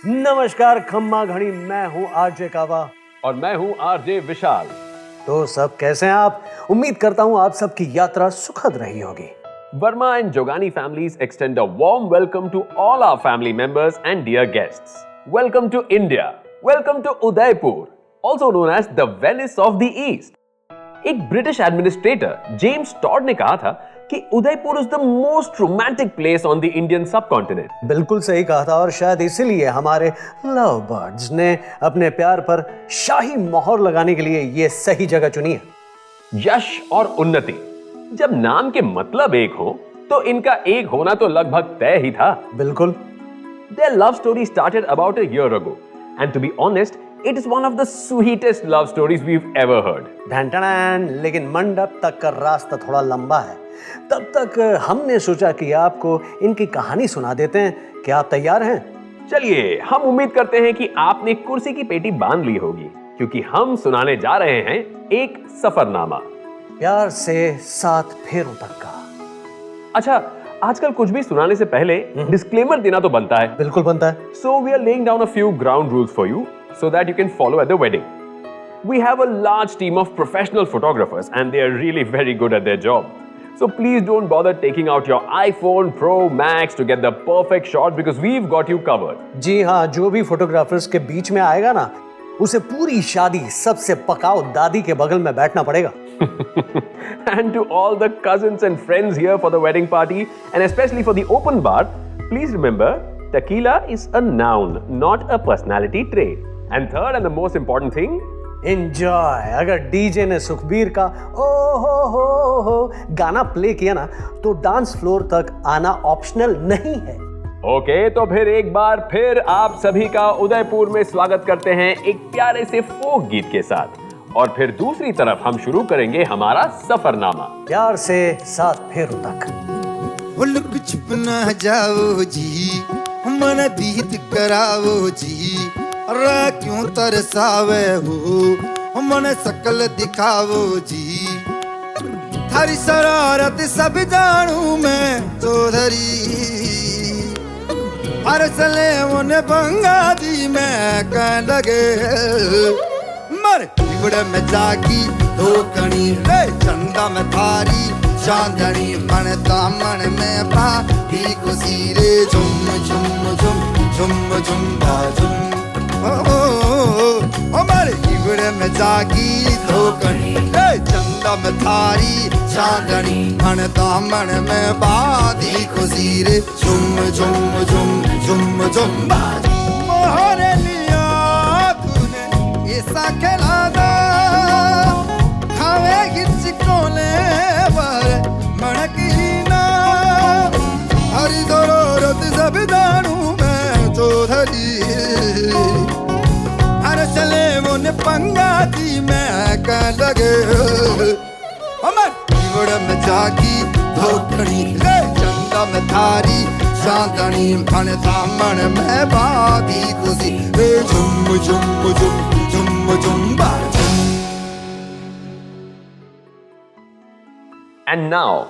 नमस्कार खम्मा घड़ी, मैं हूँ आरजे कावा और मैं हूँ आरजे विशाल। तो सब कैसे हैं आप? उम्मीद करता हूँ आप सबकी यात्रा सुखद रही होगी। Verma and Jogani families extend a warm welcome to all our family members and dear guests. Welcome to India. Welcome to Udaipur, also known as the Venice of the East. एक ब्रिटिश एडमिनिस्ट्रेटर जेम्स टॉड ने कहा था कि Udaipur is the most romantic place on the Indian subcontinent. बिल्कुल सही कहा था, और शायद इसीलिए हमारे लव बर्ड्स ने अपने प्यार पर शाही मोहर लगाने के लिए ये सही जगह चुनी है। यश और उन्नति, जब नाम के मतलब एक हो तो इनका एक होना तो लगभग तय ही था। बिल्कुल। Their love story started about a year ago, and to be honest, it is one of the sweetest love stories we've ever heard. ढंटन, लेकिन मंडप तक का रास्ता थोड़ा लंबा है। तब तक हमने सोचा कि आपको इनकी कहानी सुना देते हैं। क्या आप तैयार हैं? चलिए, हम उम्मीद करते हैं कि आपने कुर्सी की पेटी बांध ली होगी, क्योंकि हम सुनाने जा रहे हैं एक सफरनामा। प्यार से 7 फेरों तक का। अच्छा, आजकल कुछ भी सुनाने से पहले डिस्क्लेमर देना तो बनता है। बिल्कुल बनता है। So we are laying down a few ground rules for you so that you can follow at the wedding. We have a large team of professional photographers and they are really very good at their job. So please don't bother taking out your iPhone Pro Max to get the perfect shot because we've got you covered. जी हाँ, जो भी photographers के बीच में आएगा ना, उसे पूरी शादी सबसे पकाओ दादी के बगल में बैठना पड़ेगा। And to all the cousins and friends here for the wedding party and especially for the open bar, please remember tequila is a noun, not a personality trait. And third and the most important thing, Enjoy. अगर DJ ने सुखबीर का ओ हो गाना play किया ना, तो dance floor तक आना ऑप्शनल नहीं है। ओके, तो फिर एक बार फिर आप सभी का उदयपुर में स्वागत करते हैं एक प्यारे से फोक गीत के साथ। और फिर दूसरी तरफ हम शुरू करेंगे हमारा सफरनामा। प्यार से 7 फेरों तक। वो लुक छुप ना जाओ जी, मन दीद कराओ जी, रा क्यों तरसावे हो, मन सकल दिखाओ जी, थारी शरारत सब जानू मैं चौधरी, अरसले उन्हें बंगा दी मैं कह लगे, मर बिगड़ में जागी धोकनी रे, चंदा में थारी चांदनी, मन दामन में बाधी खुशी रे, झुम झुम झुम झुम झुम बाजुम, ओ मर बिगड़ में जागी धोकनी रे, चंदा में थारी चांदनी, मन दामन में बाधी खुशी रे, झुम झुम झुम झुम झुम बाजुम, मोहरे लिया तूने ऐसा खेला दा, खावे चिकोले पर मणकी ना, हरी जरूरत सब जानू मैं चौधरी, हर चले मुन पंगा दी मैं कह लगे, अमर जीवड़ में जागी धोकनी रे, चंदा में थारी चांदनी, मन दामन में बाधी खुशी रे, झुम झुम झुम झुम झुम बाजुम। And now,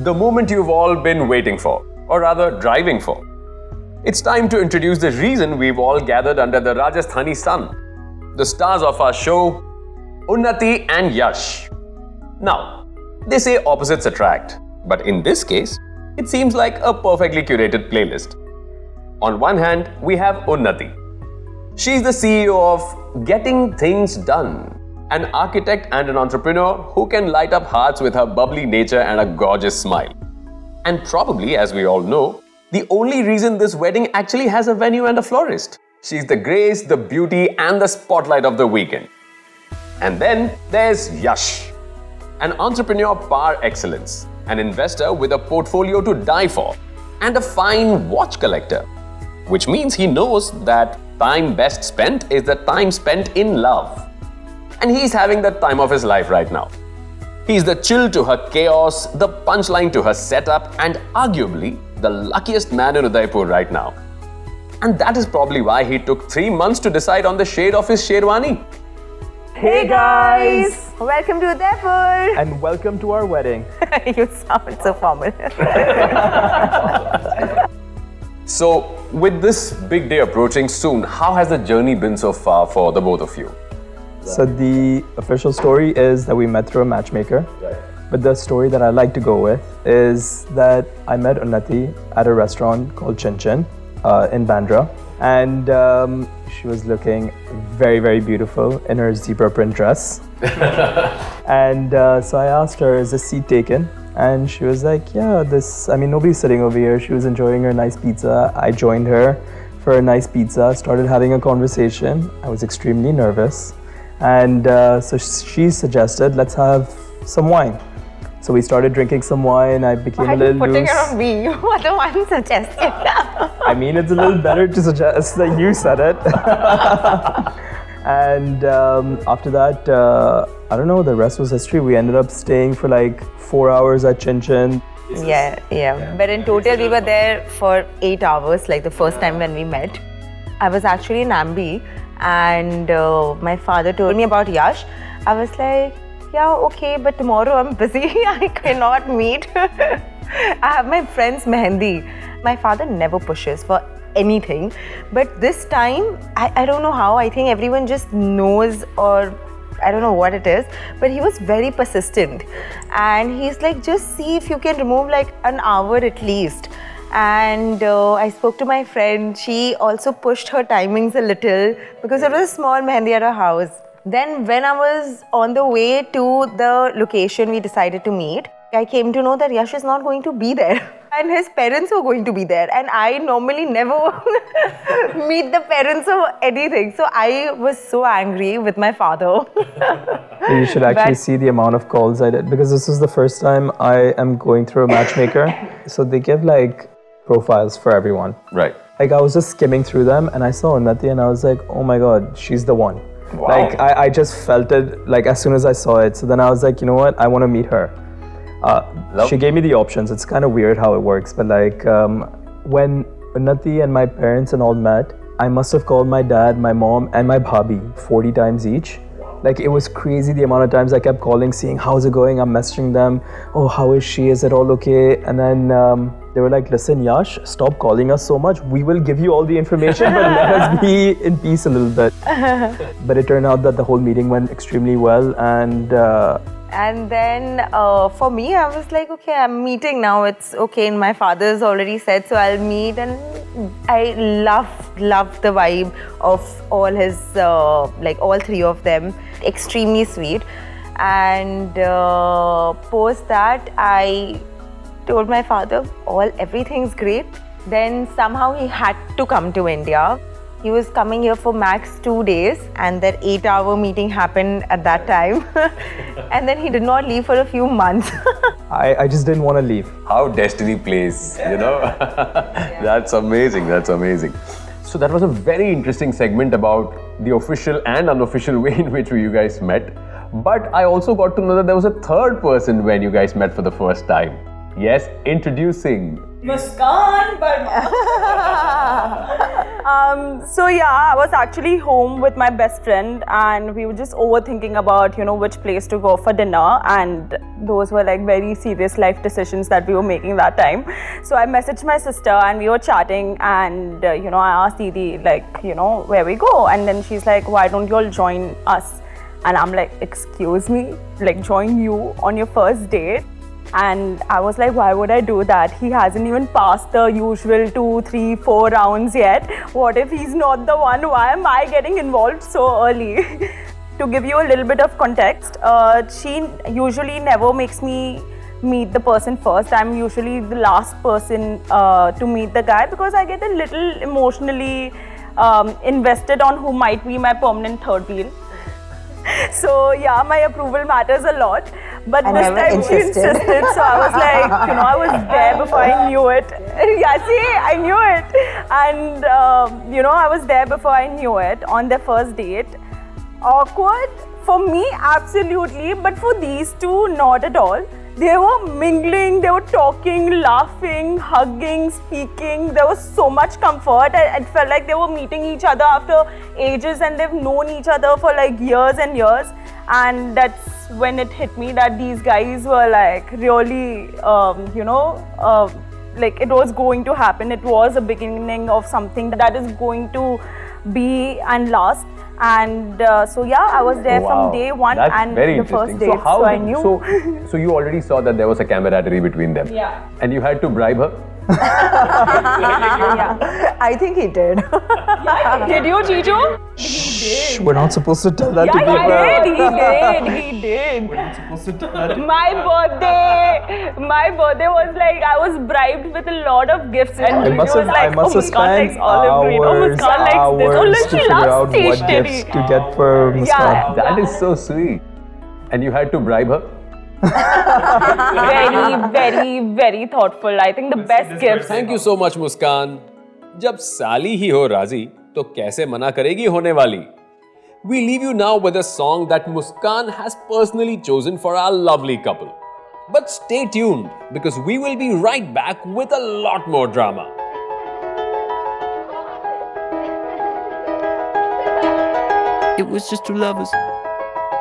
the moment you've all been waiting for, or rather driving for. It's time to introduce the reason we've all gathered under the Rajasthani sun, the stars of our show, Unnati and Yash. Now, they say opposites attract, but in this case, it seems like a perfectly curated playlist. On one hand, we have Unnati. She's the CEO of Getting Things Done, an architect and an entrepreneur who can light up hearts with her bubbly nature and a gorgeous smile. And probably, as we all know, the only reason this wedding actually has a venue and a florist. She's the grace, the beauty, and the spotlight of the weekend. And then there's Yash, an entrepreneur par excellence, an investor with a portfolio to die for, and a fine watch collector. Which means he knows that time best spent is the time spent in love. And he's having the time of his life right now. He's the chill to her chaos, the punchline to her setup, and arguably the luckiest man in Udaipur right now. And that is probably why he took 3 months to decide on the shade of his sherwani. Hey guys! Welcome to Udaipur! And welcome to our wedding. You sound so formal. So, with this big day approaching soon, how has the journey been so far for the both of you? So the official story is that we met through a matchmaker. Right. But the story that I like to go with is that I met Unnati at a restaurant called Chin Chin in Bandra. And she was looking very, very beautiful in her zebra print dress. And so I asked her, is this seat taken? And she was like, yeah, nobody's sitting over here. She was enjoying her nice pizza. I joined her for a nice pizza, started having a conversation. I was extremely nervous. And so she suggested, let's have some wine. So we started drinking some wine. I became a little loose. Why are you putting it on me? You are the one suggesting. I mean, it's a little better to suggest that you said it. And after that, I don't know, the rest was history. We ended up staying for like 4 hours at Chin Chin. Yeah. But in total, we were there for 8 hours, like the first time when we met. I was actually in Ambi, and my father told me about Yash. I was like, yeah, okay, but tomorrow I'm busy. I cannot meet. I have my friend's Mehendi. My father never pushes for anything. But this time, I don't know how. I think everyone just knows, or I don't know what it is. But he was very persistent. And he's like, just see if you can remove like an hour at least. And I spoke to my friend. She also pushed her timings a little because it was a small Mehendi at her house. Then when I was on the way to the location we decided to meet, I came to know that Yash is not going to be there. And his parents were going to be there. And I normally never meet the parents or anything. So I was so angry with my father. You should actually see the amount of calls I did, because this is the first time I am going through a matchmaker. So they give like profiles for everyone. Right. Like I was just skimming through them and I saw Unnati and I was like, oh my God, she's the one. Wow. Like I just felt it like as soon as I saw it. So then I was like, you know what, I want to meet her. She gave me the options. It's kind of weird how it works, but like when Unnati and my parents and all met, I must have called my dad, my mom and my bhabhi 40 times each. Like it was crazy the amount of times I kept calling, seeing how's it going. I'm messaging them, oh, how is she? Is it all okay? And then they were like, listen, Yash, stop calling us so much. We will give you all the information, but let us be in peace a little bit. But it turned out that the whole meeting went extremely well. And then for me, I was like, okay, I'm meeting now. It's okay. And my father's already said, so I'll meet. And I loved the vibe of all his, like all three of them. Extremely sweet. And post that, I told my father, everything's great. Then somehow he had to come to India. He was coming here for max 2 days, and that 8-hour meeting happened at that time. And then he did not leave for a few months. I just didn't want to leave. How destiny plays, you know? That's amazing, that's amazing. So that was a very interesting segment about the official and unofficial way in which you guys met. But I also got to know that there was a third person when you guys met for the first time. Yes, introducing Muskan Verma. So yeah, I was actually home with my best friend and we were just overthinking about, which place to go for dinner, and those were like very serious life decisions that we were making that time. So I messaged my sister and we were chatting, and I asked Didi like, where we go, and then she's like, why don't you all join us? And I'm like, excuse me, like join you on your first date? And I was like, why would I do that? He hasn't even passed the usual 2, 3, 4 rounds yet. What if he's not the one? Why am I getting involved so early? To give you a little bit of context, she usually never makes me meet the person first. I'm usually the last person to meet the guy because I get a little emotionally invested on who might be my permanent third wheel. So yeah, my approval matters a lot. But this time she insisted, so I was like, I was there before I knew it. Yeah, see, I knew it. And, I was there before I knew it on their first date. Awkward? For me, absolutely. But for these two, not at all. They were mingling, they were talking, laughing, hugging, speaking. There was so much comfort. I felt like they were meeting each other after ages and they've known each other for like years and years. And that's when it hit me that these guys were like really, like it was going to happen. It was a beginning of something that is going to be and last. And so yeah, I was there from day one. That's and very the first interesting. date. So I knew. So you already saw that there was a camaraderie between them. Yeah. And you had to bribe her. Yeah. I think he did. Did you, Chicho? Shh, we're not supposed to tell that to people. He did. My birthday was like, I was bribed with a lot of gifts. And I must have, was like, I must have Muskan likes spent olive green. hours, Muskan likes this. Oh, hours look, to she figure out loves what stationery. gifts to get for Muskan. Yeah. That is so sweet. And you had to bribe her. Very, very, very thoughtful. I think the best gifts. Thank you so much, Muskan. जब साली ही हो राजी तो कैसे मना करेगी होने वाली? We leave you now with a song that Muskan has personally chosen for our lovely couple. But stay tuned because we will be right back with a lot more drama. It was just two lovers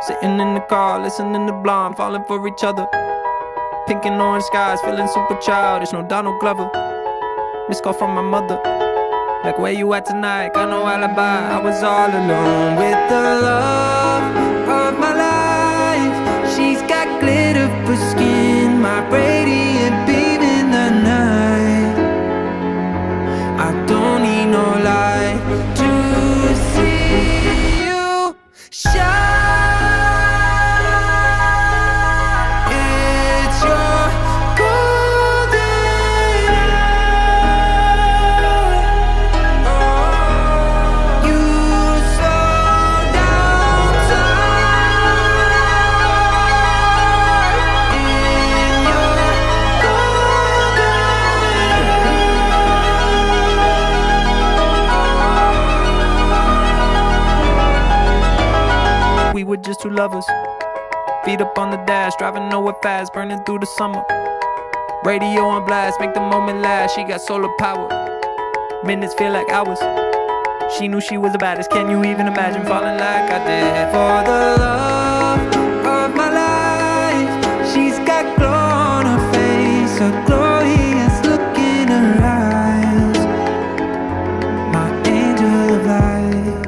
sitting in the car, listening to Blonde, falling for each other. Pink and orange skies, feeling super childish, no Donald Glover. Missed call from my mother, like where you at tonight? Got no alibi. I was all alone with the love of my life. She's got glitter for skin, my radiant beam in the night. I don't need no light to see you shine. It's your golden hour. You slow down time in your golden. We were just two lovers. Feet up on the dash, driving nowhere fast, burning through the summer. Radio on blast, make the moment last. She got solar power, minutes feel like hours. She knew she was the baddest. Can you even imagine falling like I did? For the love of my life, she's got glow on her face, a glorious look in her eyes. My angel of light.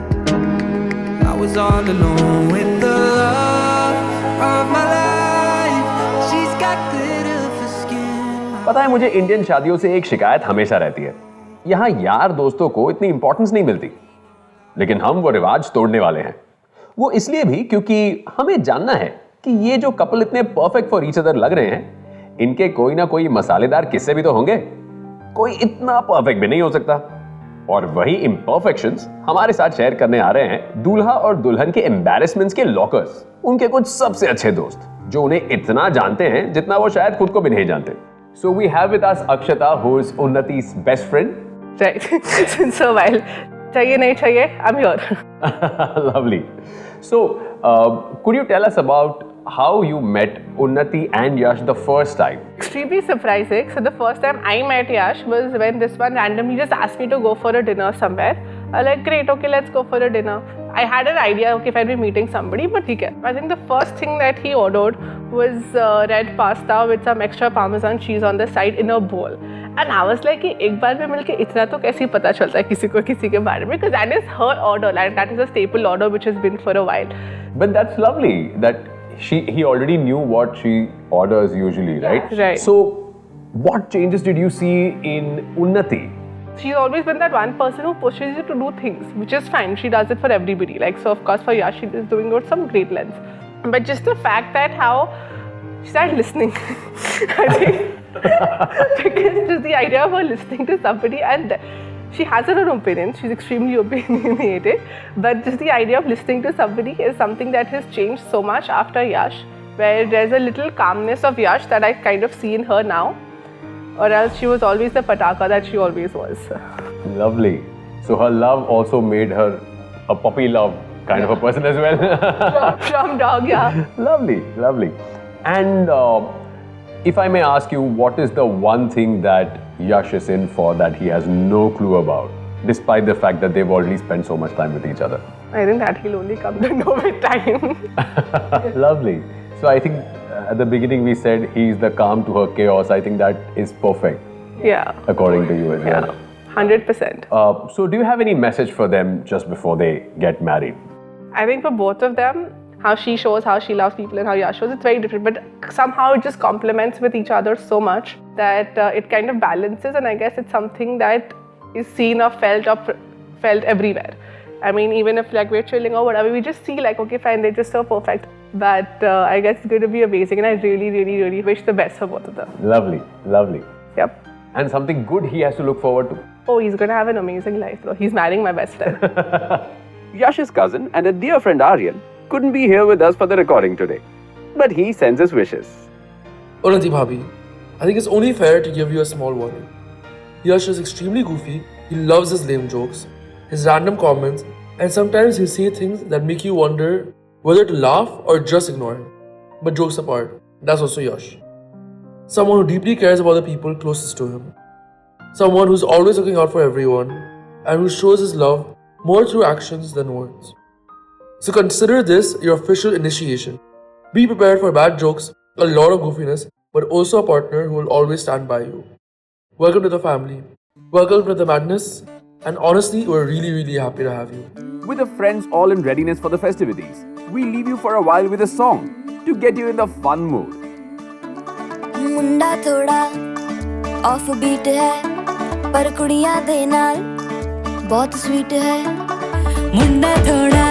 I was all alone with the love of my life. She's got glitter for skin. पता है मुझे Indian शादियों से एक शिकायत हमेशा रहती है। यहाँ यार दोस्तों को इतनी इंपॉर्टेंस नहीं मिलती, लेकिन हम वो रिवाज तोड़ने वाले हैं। वो इसलिए भी क्योंकि हमें जानना है कि ये जो कपल इतने परफेक्ट फॉर ईच अदर लग रहे हैं, इनके कोई ना कोई मसालेदार किस्से भी तो होंगे। कोई इतना परफेक्ट भी नहीं हो सकता। और वही इम्परफेक्शंस हमारे साथ शेयर करने आ रहे हैं दूल्हा और दुल्हन के एम्बैरेसमेंट्स के लॉकर्स, उनके कुछ सबसे अच्छे दोस्त जो उन्हें इतना जानते हैं जितना वो शायद खुद को भी नहीं जानते। So we have with us Akshata, who is Unnati's best friend. Right. Since a while. Chahiye nahi chahiye, I'm here. Lovely. So, could you tell us about how you met Unnati and Yash the first time? Extremely surprising. So the first time I met Yash was when this one randomly just asked me to go for a dinner somewhere. I was like, great, okay, let's go for a dinner. I had an idea, okay, if I'll be meeting somebody, but okay. I think the first thing that he ordered was red pasta with some extra parmesan cheese on the side in a bowl. And I was like, कि एक बार में मिलके इतना तो कैसे पता चलता है किसी को किसी के बारे में? Because that is her order, and that is a staple order which has been for a while. But that's lovely that he already knew what she orders usually, right? Right. So, what changes did you see in Unnati? She's always been that one person who pushes you to do things, which is fine. She does it for everybody. Like, so of course for Yash, she is doing it with some great lens. But just the fact that how she started listening, I think, because just the idea of her listening to somebody, and she has her own opinion, she's extremely opinionated, but just the idea of listening to somebody is something that has changed so much after Yash, where there's a little calmness of Yash that I kind of see in her now. Or else she was always the pataka that she always was. Lovely. So her love also made her a puppy love kind of a person as well. From dog, yeah. Lovely, lovely. And if I may ask you, what is the one thing that Yash is in for that he has no clue about, despite the fact that they've already spent so much time with each other? I think that he'll only come to know with time. Lovely. So I think at the beginning we said he's the calm to her chaos. I think that is perfect. Yeah. according to you as well. 100%. So do you have any message for them just before they get married? I think for both of them, how she shows how she loves people and how Yash shows, it's very different. But somehow it just complements with each other so much that it kind of balances. And I guess it's something that is seen or felt everywhere. I mean, even if like we're chilling or whatever, we just see like, okay, fine, they're just so perfect. But I guess it's going to be amazing. And I really, really, really wish the best for both of them. Lovely, lovely. Yep. And something good he has to look forward to. Oh, he's going to have an amazing life, bro. He's marrying my best friend. Yash's cousin and a dear friend Aryan couldn't be here with us for the recording today, but he sends his wishes. Unnati Bhabhi, I think it's only fair to give you a small warning. Yash is extremely goofy, he loves his lame jokes, his random comments, and sometimes he'll say things that make you wonder whether to laugh or just ignore him. But jokes apart, that's also Yash. Someone who deeply cares about the people closest to him. Someone who's always looking out for everyone and who shows his love more through actions than words. So consider this your official initiation. Be prepared for bad jokes, a lot of goofiness, but also a partner who will always stand by you. Welcome to the family. Welcome to the madness. And honestly, we're really, really happy to have you. With the friends all in readiness for the festivities, we leave you for a while with a song to get you in the fun mood. मुंडा थोड़ा off beat है पर कुड़ियां दे नाल बहुत sweet है मुंडा थोड़ा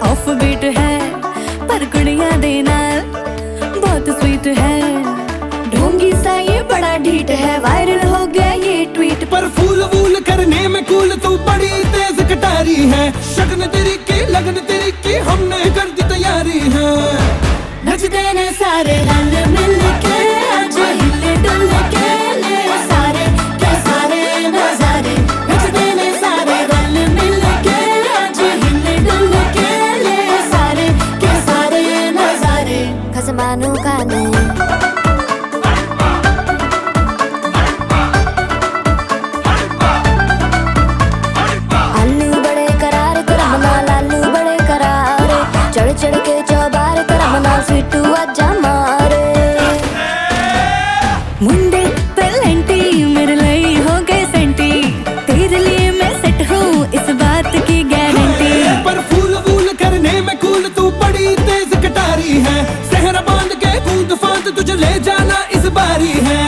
off beat है पर कुड़ियां दे नाल बहुत स्वीट है ढोंगी सा ये बड़ा ढीठ है वायरल हो गया ये ट्वीट पर फूल वूल करने में कूल तू बड़ी तेज कटारी है शगन तेरी की लगन तेरी की हमने कर दी तैयारी है नचते ने सारे रंग मिल के आज हिले डुल के ले सारे के सारे नजारे नचते ने सारे रंग मिल के आज हिले डुल के ले सारे के सारे नजारे खसमानों का नहीं आलू बड़े करार करमना लालू बड़े करार चढ़ चढ़ के चौबार करमना स्वीटू आजा मारे मुंडे पेलेंटी मेरे लिए हो गए सेंटी तेरे लिए मैं सेट हूँ इस बात की गारंटी पर फूल वूल करने में कूल तू बड़ी तेज कटारी है सहरा बांध के कूद फांद तुझे ले जाना इस बारी है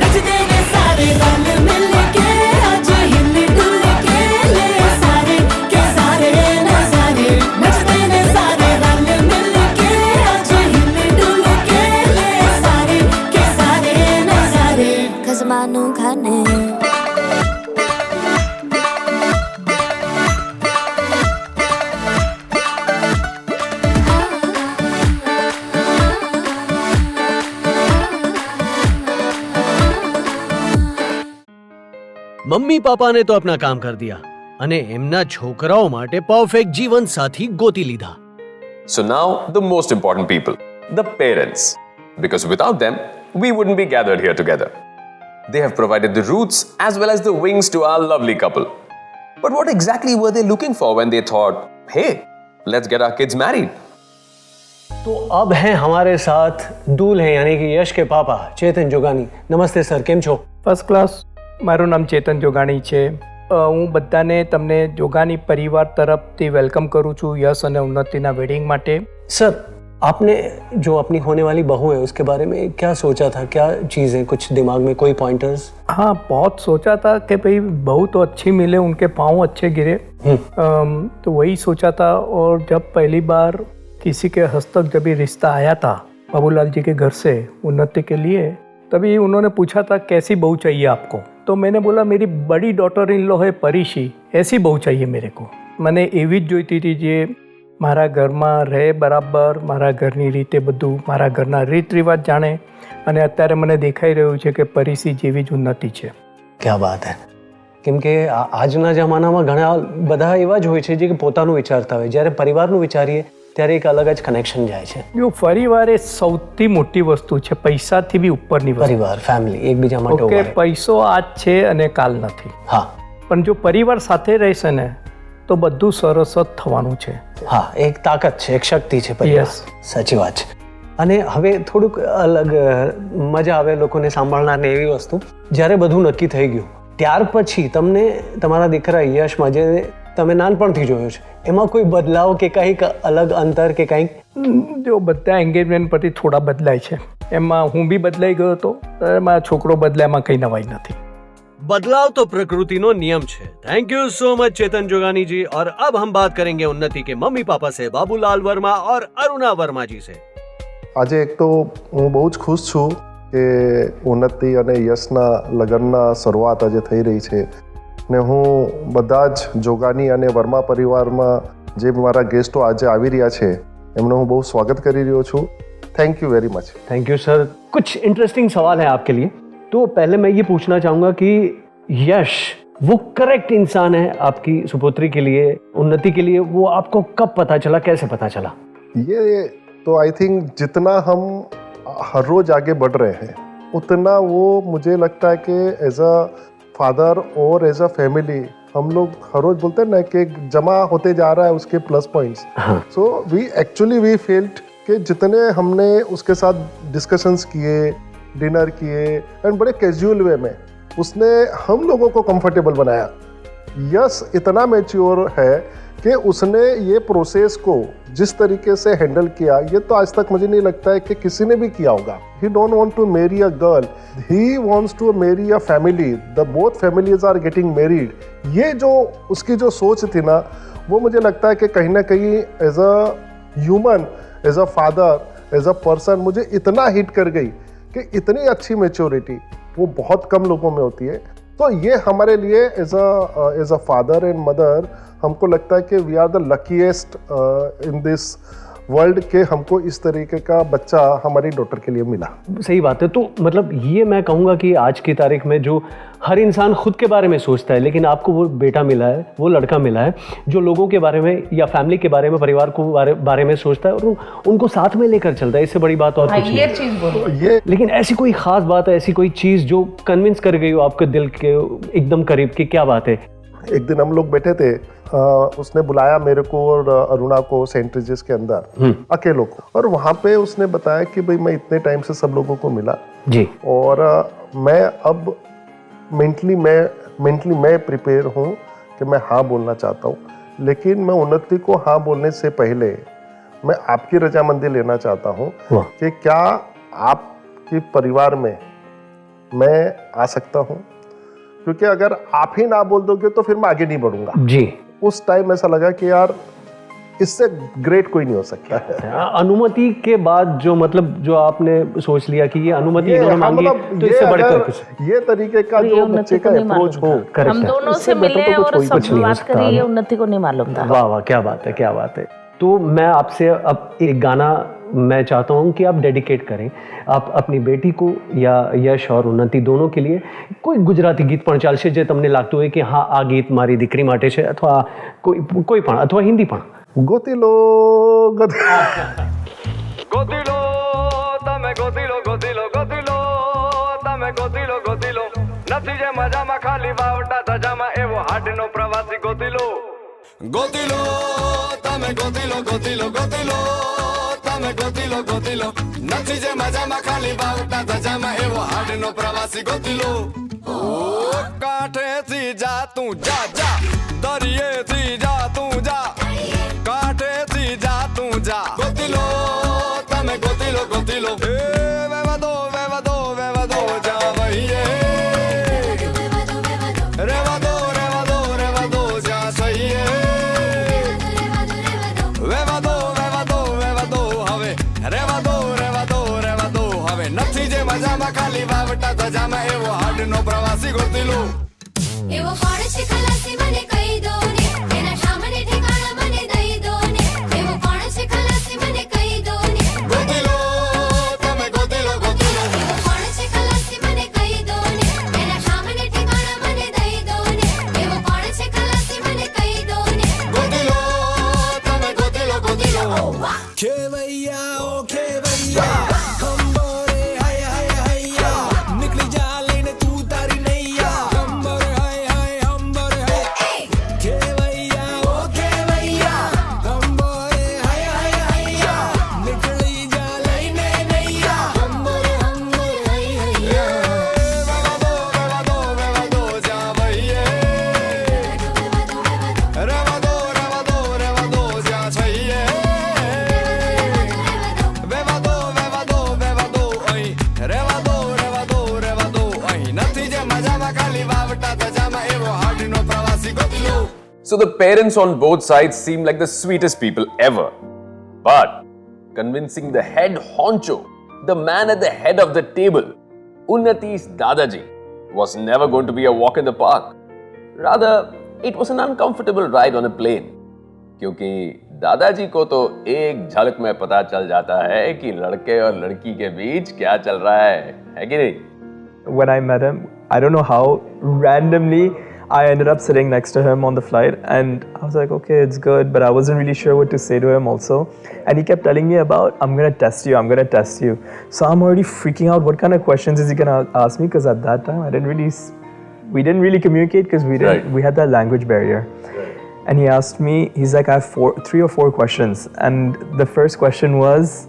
नचते ने सारे रंग मिल के आज हिले डुल के ले सारे के सारे नजारे नचते ने सारे रंग मिल के आज हिले डुल के ले सारे के सारे नजारे खसमानू खाने મમ્મી પાપાને તો अपना કામ कर दिया અને એમના છોકરાઓ માટે પરફેક્ટ જીવન સાથી ગોતી લીધા. So now the most important people, the parents. Because without them, we wouldn't be gathered here together. They have provided the roots as well as the wings to our lovely couple. But what exactly were they looking for when they thought, hey, let's get our kids married? तो अब हैं हमारे साथ दूल्हे यानी कि यश के पापा चेतन जोगानी. नमस्ते सर, કેમ છો? First class. મારું નામ ચેતન જોગાણી છે. હું બધાને તમને જોગાની પરિવાર તરફથી વેલકમ કરું છું યશ અને ઉન્નતિના વેડિંગ માટે. सर, आपने जो अपनी होने वाली बहू है उसके बारे में क्या सोचा था? क्या चीज़ें कुछ दिमाग में, कोई पॉइंटर्स? हाँ, बहुत सोचा था कि भाई बहू तो अच्छी मिले, उनके पाँव अच्छे गिरे, तो वही सोचा था. और जब पहली बार किसी के हस्तक जब ये रिश्ता आया था बाबूलाल जी के घर से उन्नति के लिए, तभी उन्होंने पूछा था कैसी बहू चाहिए आपको. तो मैंने बोला मेरी बड़ी डॉटर इन लो है परीशी, ऐसी बहू चाहिए मेरे को. મને એવી જ જોઈતી હતી જે મારા ઘરમાં રહે બરાબર, મારા ઘરની રીતે બધું, મારા ઘરના રીત રિવાજ જાણે. અને અત્યારે મને દેખાઈ રહ્યું છે કે પરીસી જેવી જ ઉન્નતિ છે. क्या बात है. કેમ કે આજના જમાનામાં ઘણા બધા એવા જ હોય છે જે પોતાનું વિચારતા હોય, જ્યારે પરિવારનું વિચારીએ ત્યારે એક અલગ જ કનેક્શન જાય છે. જો પરિવાર એ સૌથી મોટી વસ્તુ છે, પૈસાથી બી ઉપરની વસ્તુ. પરિવાર, ફેમિલી એકબીજા માટે ઓકે, પૈસો આજ છે અને કાલ નથી. હા, પણ જો પરિવાર સાથે રહેશે ને તો બધું સરસ જ થવાનું છે. હા, એક તાકાત છે, એક શક્તિ છે પરિવાર. સાચી વાત છે. અને હવે થોડુંક અલગ મજા આવે લોકોને સાંભળનારને એવી વસ્તુ, જ્યારે બધું નક્કી થઈ ગયું ત્યાર પછી તમને તમારા દીકરા યશમાં જે તમે નાનપણથી જોયો છે એમાં કોઈ બદલાવ કે કંઈક અલગ અંતર કે કંઈક? જો બધા એન્ગેજમેન્ટ પછી થોડા બદલાય છે, એમાં હું બી બદલાઈ ગયો હતો, એમાં છોકરો બદલાયમાં કંઈ નવાઈ નથી. बदलाव तो प्रकृति नो नियम है. थैंक यू सो मच चेतन जोगानी जी. और अब हम बात करेंगे उन्नति के मम्मी पापा से, बाबूलाल वर्मा और अरुणा वर्मा जी से. આજે એક તો હું બહુ જ ખુશ છું કે ઉન્નતિ અને યશના લગ્નના શરૂઆત આજે થઈ રહી છે ને હું બધા જ જોગાની અને વર્મા પરિવારમાં જે મારા ગેસ્ટો આજે આવી રહ્યા છે એમનું હું બહુ સ્વાગત કરી રહ્યો છું. Thank you very much. Thank you sir. कुछ इंटरेस्टिंग सवाल है आपके लिए. तो पहले मैं ये पूछना चाहूँगा कि यश वो करेक्ट इंसान है आपकी सुपुत्री के लिए, उन्नति के लिए, वो आपको कब पता चला, कैसे पता चला? ये तो आई थिंक जितना हम हर रोज आगे बढ़ रहे हैं उतना वो मुझे लगता है कि एज अ फादर और एज अ फैमिली हम लोग हर रोज बोलते हैं ना कि जमा होते जा रहा है उसके plus points. So we felt कि जितने हमने उसके साथ डिस्कशंस किए, डिनर किए एंड बड़े कैजुअल वे में उसने हम लोगों को कंफर्टेबल बनाया. यश इतना मैच्योर है कि उसने ये प्रोसेस को जिस तरीके से हैंडल किया ये तो आज तक मुझे नहीं लगता है कि किसी ने भी किया होगा. He don't want to marry a girl, he wants to marry a family. The both families are getting married. ये जो उसकी जो सोच थी ना वो मुझे लगता है कि कहीं ना कहीं as a human, as a father, as a person मुझे इतना हिट कर गई कि इतनी अच्छी मैच्योरिटी वो बहुत कम लोगों में होती है. तो ये हमारे लिए as a father and mother हमको लगता है कि we are the luckiest in this world के हमको इस तरीके का बच्चा हमारी डॉटर के लिए मिला. सही बात है. तो मतलब ये मैं कहूँगा कि आज की तारीख में जो हर इंसान खुद के बारे में सोचता है, लेकिन आपको वो बेटा मिला है, वो लड़का मिला है जो लोगों के बारे में या फैमिली के बारे में, परिवार को बारे में सोचता है और उनको साथ में लेकर चलता है. इससे बड़ी बात और कुछ ये नहीं. चीज बोलो. ये लेकिन ऐसी कोई खास बात है, ऐसी कोई चीज़ जो कन्विंस कर गई हो आपके दिल के एकदम करीब की, क्या बात है? एक दिन हम लोग बैठे थे, उसने बुलाया मेरे को और अरुणा को सेंट रिजेस के अंदर अकेलों को, और वहाँ पे उसने बताया कि भाई मैं इतने टाइम से सब लोगों को मिला जी, और मैं अब मेंटली मैं प्रिपेयर हूँ कि मैं हाँ बोलना चाहता हूँ, लेकिन मैं उन्नति को हाँ बोलने से पहले मैं आपकी रजामंदी लेना चाहता हूँ कि क्या आपके परिवार में मैं आ सकता हूँ, क्योंकि अगर आप ही ना बोल दोगे तो फिर मैं आगे नहीं बढ़ूंगा. जी. उस टाइम ऐसा लगा कि यार इससे ग्रेट कोई नहीं हो सकता. अनुमति के बाद जो मतलब जो आपने सोच लिया कि ये अनुमति इन्होंने मांगी, तो इससे बढ़कर कुछ ये तरीके का जो बच्चे का अप्रोच हो, हम दोनों से मिले और सब बात करी, ये उन्नति को नहीं मालूम था. वाह वाह, क्या बात है, क्या बात है. तो मैं आपसे अब एक गाना मैं चाहता हूँ कि आप डेडिकेट करें आप अपनी बेटी को या यश और उन्नति दोनों के लिए. કોઈ ગુજરાતી ગીત પણ ચાલશે જે તમને લાગતું હોય કે હા આ ગીત મારી દીકરી માટે છે, અથવા કોઈ પણ, અથવા હિન્દી પણ. ગોતીલો ગોતીલો તમે ગોતીલો ગોતીલો ગોતીલો તમે ગોતીલો ગોતીલો નથી જે મજામાં ખાલી વાવટા ધજામાં એવો હાડનો પ્રવાસી ગોતીલો ગોતીલો તમે ગોતીલો ગોતીલો ગોતીલો તમે ગોતીલો ગોતીલો નથી જે મજામાં ખાલી વાવટા ધજામાં એવો હાડનો પ્રવાસી ગોતીલો કાંઠેથી જા તું જા જા દરિયેથી જા તું જા કાંઠેથી જા તું જા ગોતીલો તમે ગોતીલો ગોતીલો એ વેવા દો જા વહીએ રેવા દો જા સહીએ વેવા દો હવે રેવા દો હવે નથી જે મજામાં ખાલી વાવટા ધજામાં એવો હાડનો પ્રવાસી ગોતીલો એવો કોણ છે ખલાસી મને કહી દો ને એના સામને ઠેકાણા મને દઈ દો ને એવો કોણ છે ખલાસી મને કહી દો ને ગોતીલો તમે ગોતીલો ગોતીલો એવો કોણ છે ખલાસી મને કહી દો ને એના સામને ઠેકાણા મને દઈ દો ને એવો કોણ છે ખલાસી મને કહી દો ને ગોતીલો તમે ગોતીલો ગોતીલો खेवैया ओ खेवैया हम बोरे हाय हाय हैया निकली जा लेने तू तारी नैया हम बोरे हाय हाय हम बोरे वावटा तजामा एवो हाडनो प्रवासी गोतलो. So the parents on both sides seem like the sweetest people ever. But convincing the head honcho, the man at the head of the table, Unnati's Dadaji, was never going to be a walk in the park. Rather, it was an uncomfortable ride on a plane. क्योंकि दादाजी को तो एक झलक में पता चल जाता है कि लड़के और लड़की के बीच क्या चल रहा है कि नहीं? When I met him, I don't know how, randomly, I ended up sitting next to him on the flight, and I was like, okay, it's good, but I wasn't really sure what to say to him also. And he kept telling me about, I'm going to test you. So I'm already freaking out. What kind of questions is he going to ask me? Because at that time, we didn't really communicate because we had that language barrier. And he asked me, he's like, I have 3 or 4 questions. And the first question was,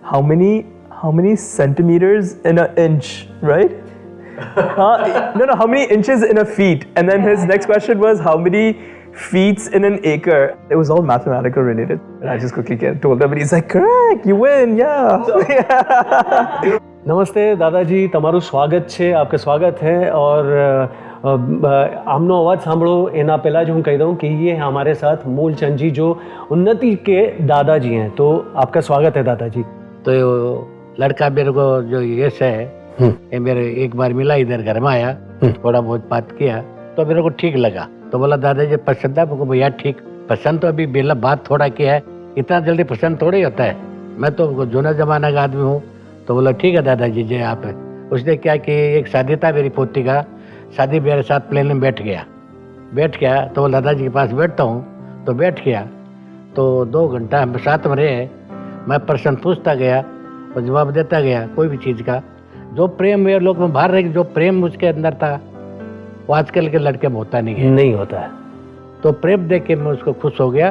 how many centimeters in an inch, right? No, how many inches in a feet? And then his next question was, how many feet in an acre? It was all mathematical related. And I just quickly told him, and he's like, correct, you win, yeah. નમસ્તે દાદાજી, તમારું સ્વાગત છે, આપકે સ્વાગત है. और આમનો અવાજ સાંભળો એના પહેલાં જ હું કહી દઉં कि ये हमारे साथ मूलचंद जी जो उन्नति के दादाजी हैं. तो आपका स्वागत है दादाजी. तो लड़का मेरे को जो यश है ये मेरे एक बार मिला, इधर घर में आया, थोड़ा बहुत बात किया तो मेरे को ठीक लगा. तो बोला दादाजी पसंद है? मुझको भैया ठीक पसंद तो अभी बेला बात थोड़ा किया है, इतना जल्दी पसंद थोड़ी होता है, मैं तो जूना जमाना का आदमी हूँ. तो बोला ठीक है दादाजी जी आप. उसने क्या कि एक शादी था मेरी पोती का, शादी मेरे साथ प्लेन में बैठ गया तो बोला दादाजी के पास बैठता हूँ. तो बैठ गया तो 2 घंटा हम साथ में रहे. मैं प्रश्न पूछता गया और जवाब देता गया कोई भी चीज़ का. जो प्रेम मेरे लोग में बाहर रह, जो प्रेम उसके अंदर था वो आजकल के लड़के में होता नहीं होता है. तो प्रेम देख के मैं उसको खुश हो गया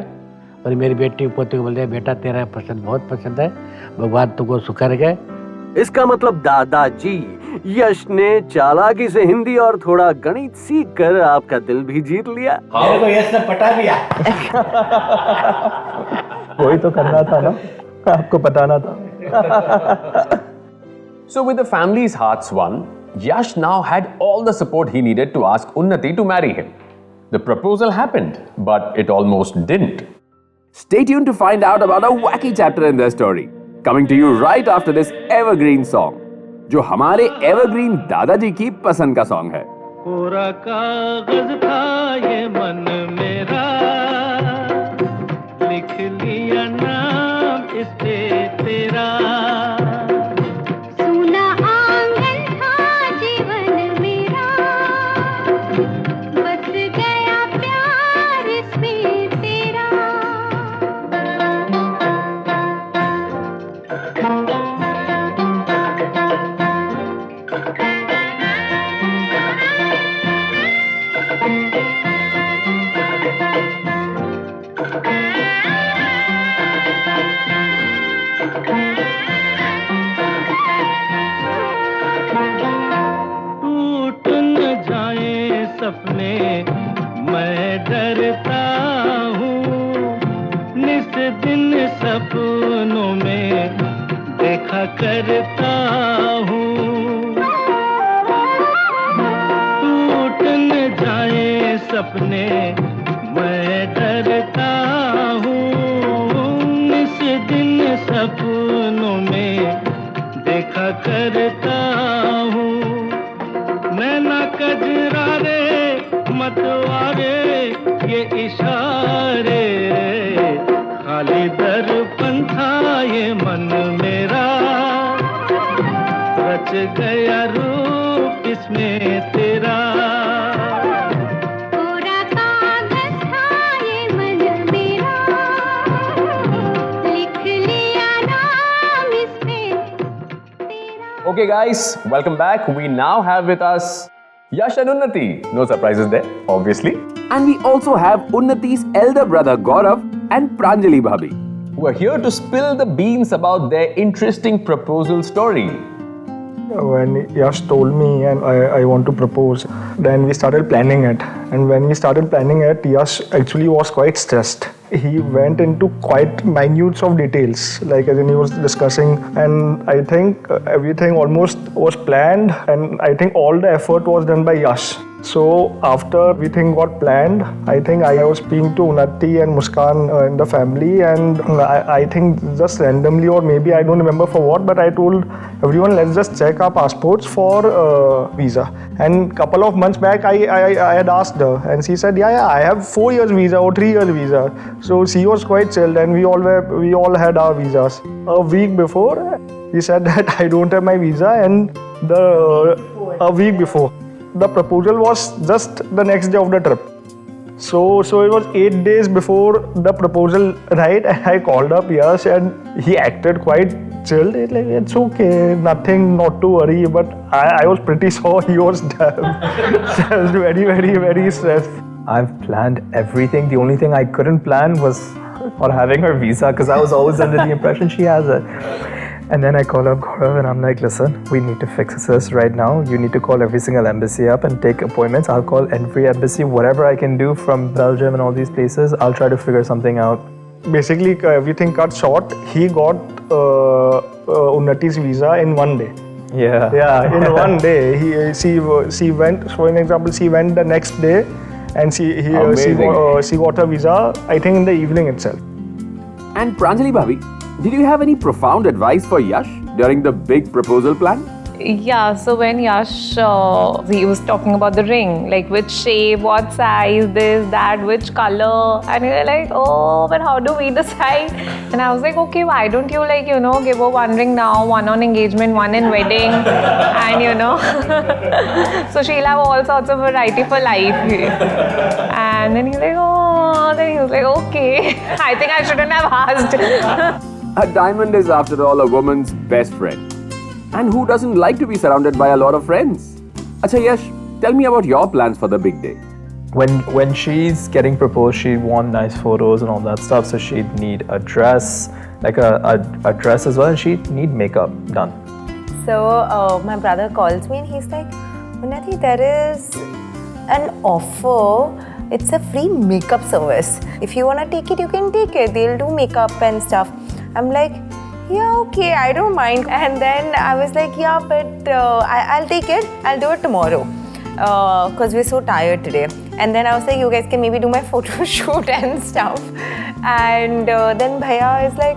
और मेरी बेटी पोती को बोल दिया बेटा तेरा पसंद बहुत पसंद है, भगवान तुमको सुखा रखे. इसका मतलब दादाजी यश ने चालाकी से हिंदी और थोड़ा गणित सीख कर आपका दिल भी जीत लिया. मेरे को यश ने पटा दिया. वही तो करना था ना, आपको बताना था. So with the family's hearts won, Yash now had all the support he needed to ask Unnati to marry him. The proposal happened, but it almost didn't. Stay tuned to find out about a wacky chapter in their story. Coming to you right after this evergreen song, जो हमारे evergreen दादाजी की पसंद का song है. कोरा कागज था ये मन मेरा, लिख लिया नाम इस पे तेरा. सपने मैं डरता हूँ, निस दिन सपनों में देखा करता हूँ. टूट न जाए सपने मैं डरता हूँ, निस दिन सपनों में देखा करता हूँ. नैना कजरारे मतवारे ये इशारे, खाली दर्पण था ये मन मेरा, रच गया रूप इसमें तेरा. कोरा कागज था ये मन मेरा, लिख लिया नाम इस पे तेरा. Okay guys, welcome back. We now have with us Yash and Unnati. No surprises there, obviously. And we also have Unnati's elder brother Gaurav and Pranjali Bhabhi, who are here to spill the beans about their interesting proposal story. When Yash told me and I want to propose, then we started planning it. And when we started planning it, Yash actually was quite stressed. He went into quite minutes of details, like as in he was discussing, and I think everything almost was planned, and I think all the effort was done by Yash. So after everything got planned, I think I was speaking to Unnati and Muskan in the family, and I think just randomly, or maybe I don't remember for what, but I told everyone, let's just check our passports for visa. And couple of months back, I had asked her, and she said, yeah, I have 4 years visa or 3 years visa. So she was quite chilled, and we all had our visas. A week before, he said that I don't have my visa, and a week before. The proposal was just the next day of the trip. So it was 8 days before the proposal, right? And I called up Yash, and he acted quite chilled. It's like, it's okay, nothing, not to worry. But I was pretty sure he was stressed, very, very, very stressed. I've planned everything. The only thing I couldn't plan was for having her visa, because I was always under the impression she has it. And then I call up Gaurav and I'm like, listen, we need to fix this right now. You need to call every single embassy up and take appointments. I'll call every embassy, whatever I can do from Belgium and all these places. I'll try to figure something out. Basically, everything cut short. He got Unnati's visa in 1 day. Yeah, in 1 day. She went, for an example, she went the next day, and she got her visa, I think, in the evening itself. And Pranjali Bhabhi, did you have any profound advice for Yash during the big proposal plan? Yeah, so when Yash, he was talking about the ring, like which shape, what size, this, that, which color. And we were like, oh, but how do we decide? And I was like, okay, why don't you give her one ring now, one on engagement, one in wedding, and so she'll have all sorts of variety for life. And then he's like, oh, then he was like, okay, I think I shouldn't have asked. A diamond is, after all, a woman's best friend. And who doesn't like to be surrounded by a lot of friends? Acha Yash, tell me about your plans for the big day. When she's getting proposed, she want nice photos and all that stuff, so she'd need a dress, like a dress as well, and she'd need makeup done. So my brother calls me and he's like, Unnati, there is an offer. It's a free makeup service. If you want to take it, you can take it. They'll do makeup and stuff. I'm like, yeah, okay, I don't mind. And then I was like, yeah, but I'll take it. I'll do it tomorrow. Because we're so tired today. And then I was like, you guys can maybe do my photo shoot and stuff. And then Bhaiya is like,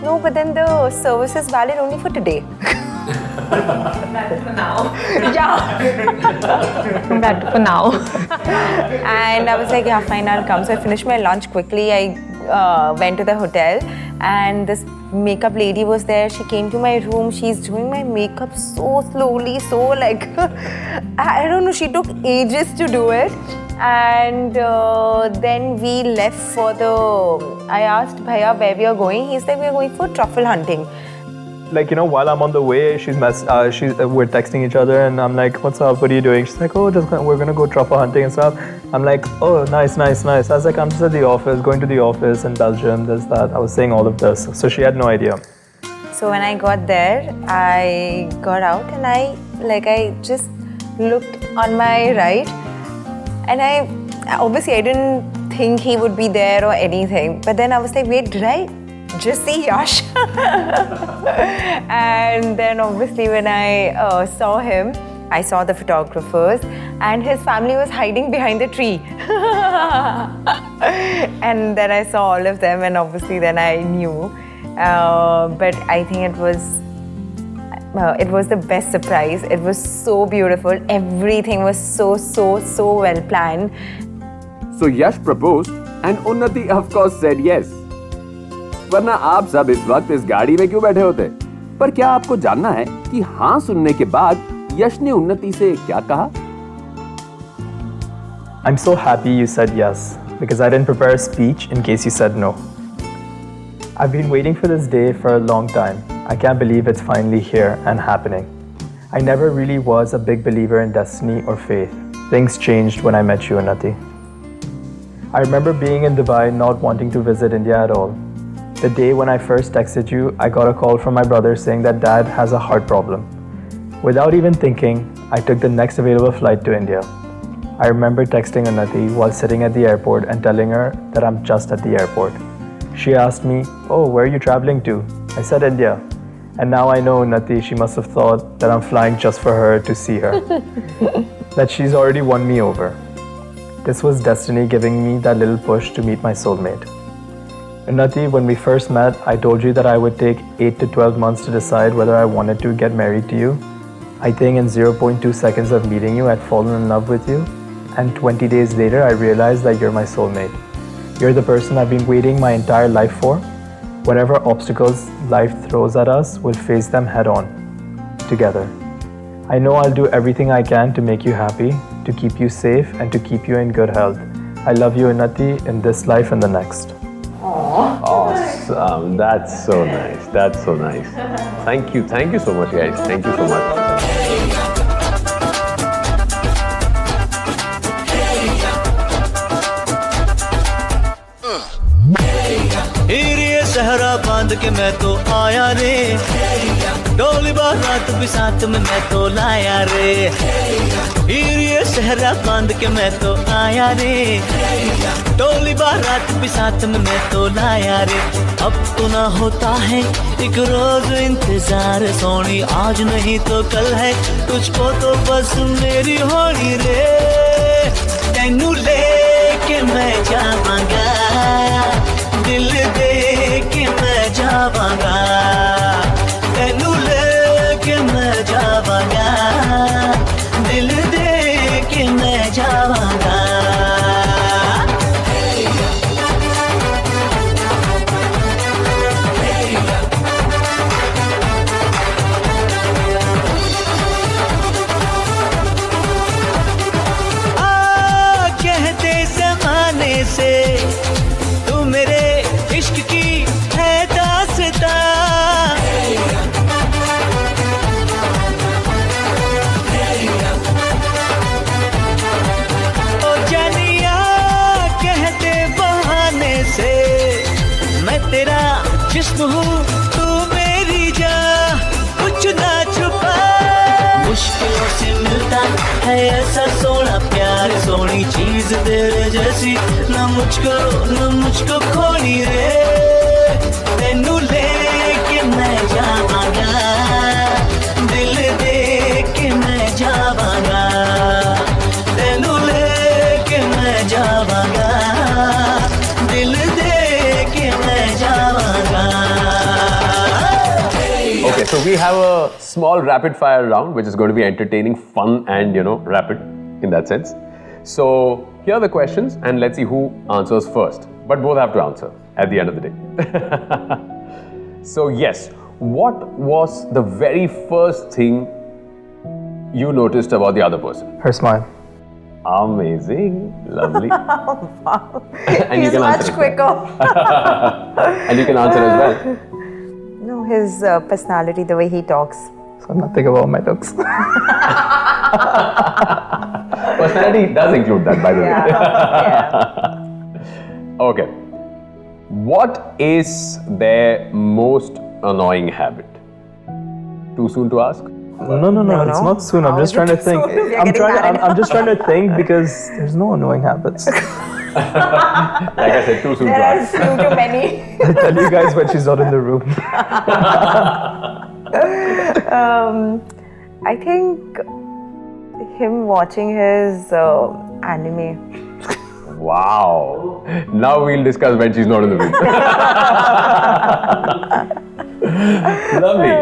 no, but then the service is valid only for today. That's for now. Yeah. That for now. And I was like, yeah, fine, I'll come. So I finished my lunch quickly. I went to the hotel, and this makeup lady was there. She came to my room. She's doing my makeup so slowly, so like, I don't know, she took ages to do it. And then we left for I asked Bhaiya where we are going. He said we are going for truffle hunting. Like, while I'm on the way, we're texting each other, and I'm like, what's up, what are you doing? She's like, oh, we're gonna go truffle hunting and stuff. I'm like, oh, nice. I was like, I'm just at the office, going to the office in Belgium, there's that. I was saying all of this, so she had no idea. So when I got there, I got out and I just looked on my right, and I didn't think he would be there or anything, but then I was like, wait, did I just see Yash? And then obviously when I saw him, I saw the photographers, and his family was hiding behind the tree. And then I saw all of them, and obviously then I knew. But I think it was the best surprise. It was so beautiful. Everything was so well planned. So Yash proposed, and Unnati of course said yes. वरना आप सब इस वक्त इस गाड़ी में क्यों बैठे होते? पर क्या आपको जानना है कि हाँ सुनने के बाद यश ने उन्नति से क्या कहा? I'm so happy you said yes, because I didn't prepare a speech in case you said no. I've been waiting for this day for a long time. I can't believe it's finally here and happening. I never really was a big believer in destiny or faith. Things changed when I met you, Unnati. I remember being in Dubai not wanting to visit India at all. The day when I first texted you, I got a call from my brother saying that Dad has a heart problem. Without even thinking, I took the next available flight to India. I remember texting Unnati while sitting at the airport and telling her that I'm just at the airport. She asked me, oh, where are you traveling to? I said India. And now I know Unnati, she must have thought that I'm flying just for her to see her. That she's already won me over. This was destiny giving me that little push to meet my soulmate. Unnati, when we first met, I told you that I would take 8 to 12 months to decide whether I wanted to get married to you. I think in 0.2 seconds of meeting you, I'd fallen in love with you. And 20 days later, I realized that you're my soulmate. You're the person I've been waiting my entire life for. Whatever obstacles life throws at us, we'll face them head on, together. I know I'll do everything I can to make you happy, to keep you safe, and to keep you in good health. I love you, Unnati, in this life and the next. Awesome. That's so nice. That's so nice. Thank you. Thank you so much, guys. Thank you so much. हीरे सहरा बांध के मैं तो आया रे, डोली बारात भी साथ में मैं तो लाया रे। हीरे सहरा बांध के मैं तो आया रे, डोली बारात भी साथ में मैं तो लाया रे। अब तो ना होता है एक रोज इंतजार सोनी, आज नहीं तो कल है तुझको तो बस मेरी होनी रे। तेनू लेके मैं जावांगा, दिल दे के मैं जावांगा, तेनू लेके मैं जावांगा, दिल दे के मैं जावांगा। कहते ज़माने से तू मेरे इश्क की है दास्तां, ओ जानिया कहते बहाने से मैं तेरा जिस्म हूँ तू मेरी जान, कुछ ना छुपा। मुश्किलों से मिलता है ऐसा सोना प्यार, सोनी चीज तेरे जैसी ना मुझको खोनी रे। तेनू लेके मैं जावांगा, दिल दे के मैं जावांगा, तेनू लेके मैं जावांगा, दिल दे के मैं जावांगा। Okay, so we have a small rapid fire round which is going to be entertaining, fun and rapid in that sense. So here are the questions and let's see who answers first. But both have to answer at the end of the day. So yes, what was the very first thing you noticed about the other person? Her smile. Amazing. Lovely. Wow. And He's you can much answer quicker. And you can answer as well. No, his personality, the way he talks. So nothing about my looks. Personality does include that, by the way. Okay. What is their most annoying habit? Too soon to ask? No, it's not soon. I'm just trying to think. I'm just trying to think because there's no annoying habits. Like I said, too soon to ask. There are few too many. I'll tell you guys when she's not in the room. I think him watching his anime. Wow. Now we'll discuss when she's not in the room. Lovely.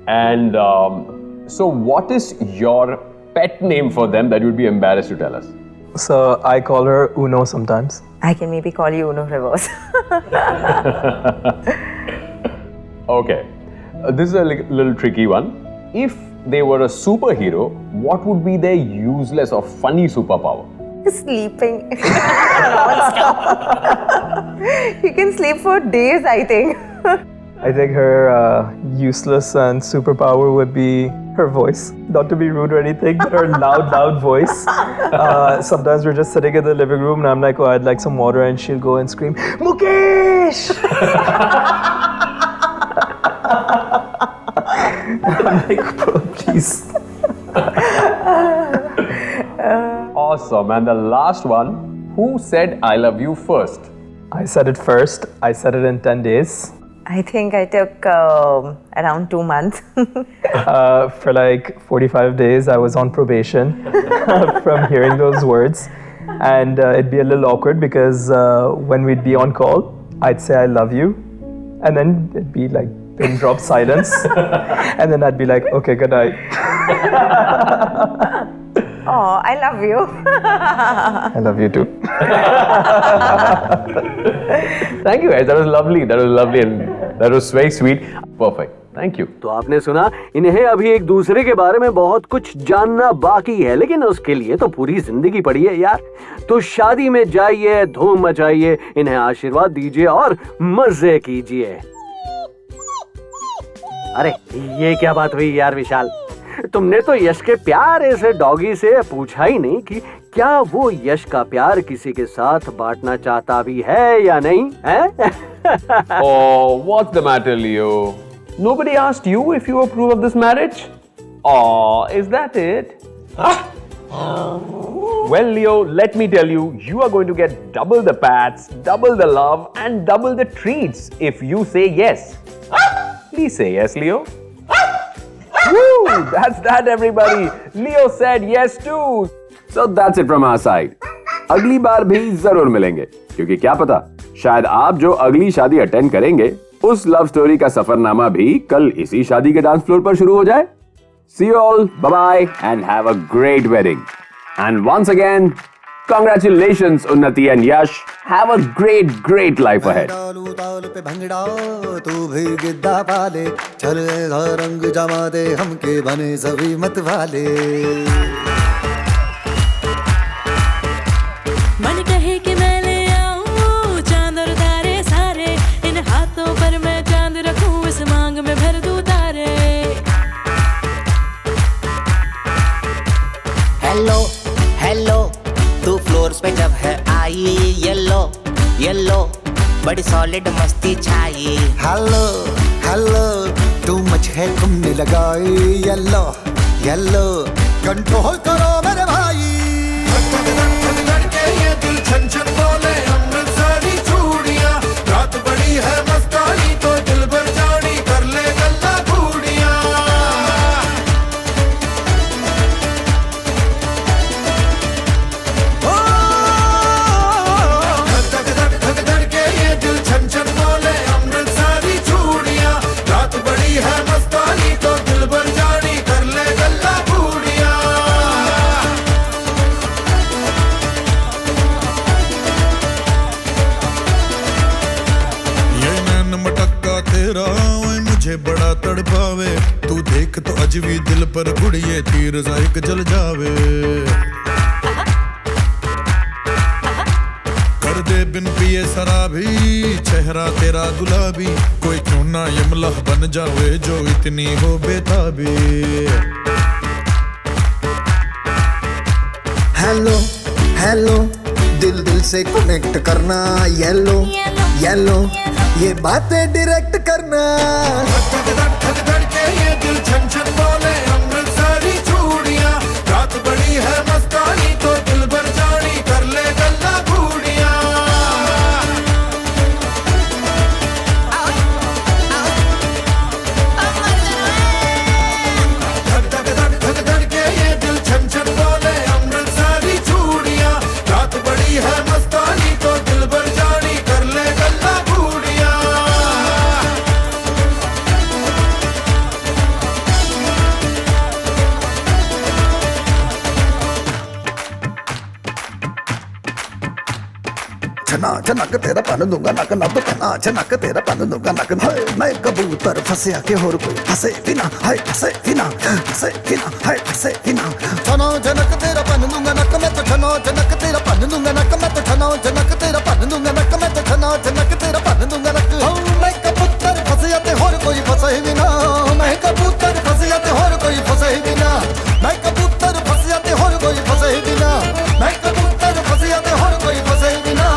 And so what is your pet name for them that you'd be embarrassed to tell us? So I call her Uno sometimes. I can maybe call you Uno Reverse. Okay. This is a little tricky one. If they were a superhero, what would be their useless or funny superpower? Sleeping. He can sleep for days, I think. I think her useless and superpower would be her voice. Not to be rude or anything, but her loud voice. Sometimes we're just sitting in the living room and I'm like, oh, I'd like some water, and she'll go and scream, Mukesh! I'm like, bro, please. Awesome. And the last one, who said I love you first? I said it first. I said it in 10 days. I think I took around 2 months. For like 45 days, I was on probation from hearing those words. And it'd be a little awkward because when we'd be on call, I'd say I love you. And then it'd be like pin drop silence. And then I'd be like, okay, good night. Oh, I love you. I love you too. Thank you guys. That was lovely. That was lovely and that was very sweet. Perfect. Thank you. तो आपने सुना, इन्हें अभी एक दूसरे के बारे में बहुत कुछ जानना बाकी है, लेकिन उसके लिए तो पूरी जिंदगी पड़ी है यार। तो शादी में जाइए, धूम मचाइए, इन्हें आशीर्वाद दीजिए और मजे कीजिए। अरे ये क्या बात हुई यार विशाल, तुमने तो यश के प्यारे से डॉगी से पूछा ही नहीं कि क्या वो यश का प्यार किसी के साथ बांटना चाहता भी है या नहीं है? Oh, what's the matter, Leo? Nobody asked you if you approve of this marriage? Oh, is that it? Well, Leo, let me tell you, you are going to get double the pats, double the love, and double the treats if you say yes. Please say yes, Leo. Woo! That's that, everybody. Leo said yes too. So that's it from our side. अगली बार भी जरूर मिलेंगे, क्योंकि क्या पता शायद आप जो अगली शादी अटेंड करेंगे उस लव स्टोरी का सफरनामा भी कल इसी शादी के डांस फ्लोर पर शुरू हो जाए। See you all, bye-bye and have a great wedding. And once again, congratulations Unnati and Yash. Have a great life ahead. ताल पे भंगड़ा तू भी गिद्दा पाले, चल ऐसा रंग जमा दे हमके बने सभी मत वाले। मन कहे कि मैं ले आऊं चांद और तारे सारे, इन हाथों पर मैं चांद रखूं, इस मांग में भर दूं तारे। हेलो हेलो तू फ्लोर्स पे जब है आई, येलो येलो बड़ी सॉलिड मस्ती छाई। हेलो हेलो तू मच है तुमने लगाई, येलो येलो कंट्रोल करो मेरे भाई। ये दिल छन छन बोले अमृतसरी चूड़ियां, रात बड़ी है मस्तानी तो दिल भर जानी कर ले गल्ला घूड़ियां। धक धक के ये दिल छन छन बोले अमृतसरी चूड़ियां, रात बड़ी है मस्तानी तो दिल भर जानी कर ले गल्ला घूड़ियां। मटक्का तेरा ओए मुझे बड़ा तड़पावे, तू देख तो अजवी दिल पर गुड़िए तीर जाइक जल जावे। कर दे बिन पिए शराबी चेहरा तेरा गुलाबी, कोई क्यों ना यमलह बन जावे जो इतनी हो बेताबी। हेलो हेलो दिल दिल से कनेक्ट करना, येलो येलो ये बातें डायरेक्ट करना। धक धक के ये दिल छन छन बोले अमृतसरी चूड़ियां, रात बड़ी है मस्तानी तो दिल भर जानी कर ले गल्ला घूड़ियां। धक धक के ये दिल छन छन बोले अमृतसरी चूड़ियां, रात बड़ी है मस्तानी तो दिल भर जानी कर ले गल्ला घूड़ियां। छना छनक तेरा पन दूंगा नक नब तना, छनक तेरा पन दूंगा नक। हाय मैं कबूतर फंसे के होर कोई फंसे बिना, हाय फंसे बिना हाय फंसे बिना। छनो छनक तेरा पन दूंगा नक मैं तो, छनो छनक तेरा पन दूंगा नक मैं तो, छनो छनक तेरा पन दूंगा नक मैं तो, छनो छनक तेरा पन दूंगा नक। मैं कबूतर फंसे ते होर कोई फंसे बिना, मैं कबूतर फंसे ते होर कोई फंसे बिना, मैं कबूतर फंसे ते होर कोई फंसे बिना, मैं कबूतर फंसे ते होर कोई फंसे बिना।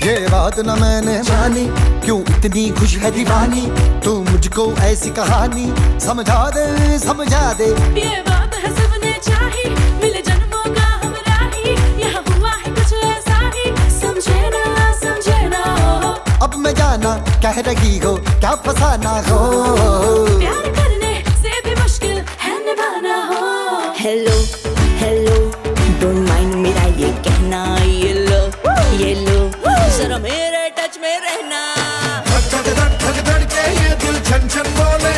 ये बात न मैंने जानी, क्यों इतनी खुश है दीवानी, तू मुझको ऐसी कहानी समझा दे समझा दे। ये बात है सबने चाही, मिले जन्मों का हम राही, यहाँ हुआ है कुछ ऐसा ही, समझे ना हो। अब मैं जाना कह रही हो क्या फसाना हो, प्यार करने से भी मुश्किल है निभाना हो। हेलो हेलो डोंट माइंड मेरा ये कहना, ये लो जरा मेरे टच में रहना। धक धक धक धक धड़के ये दिल छन छन बोले,